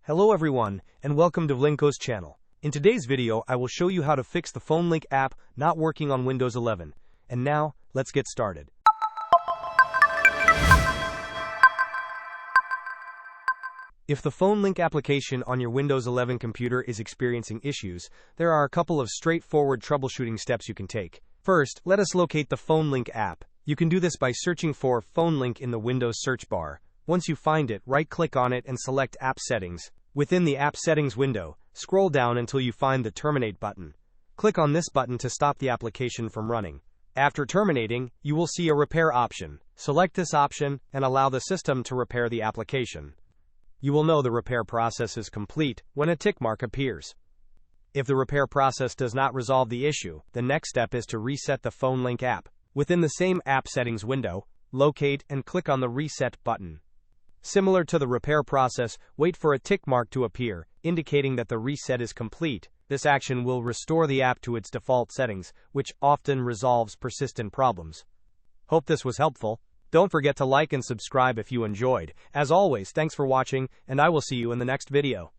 Hello everyone, and welcome to Vlinko's channel. In today's video, I will show you how to fix the PhoneLink app not working on Windows 11. And now, let's get started. If the PhoneLink application on your Windows 11 computer is experiencing issues, there are a couple of straightforward troubleshooting steps you can take. First, let us locate the PhoneLink app. You can do this by searching for PhoneLink in the Windows search bar. Once you find it, right-click on it and select App Settings. Within the App Settings window, scroll down until you find the Terminate button. Click on this button to stop the application from running. After terminating, you will see a repair option. Select this option and allow the system to repair the application. You will know the repair process is complete when a tick mark appears. If the repair process does not resolve the issue, the next step is to reset the PhoneLink app. Within the same App Settings window, locate and click on the Reset button. Similar to the repair process, wait for a tick mark to appear, indicating that the reset is complete. This action will restore the app to its default settings, which often resolves persistent problems. Hope this was helpful. Don't forget to like and subscribe if you enjoyed. As always, thanks for watching, and I will see you in the next video.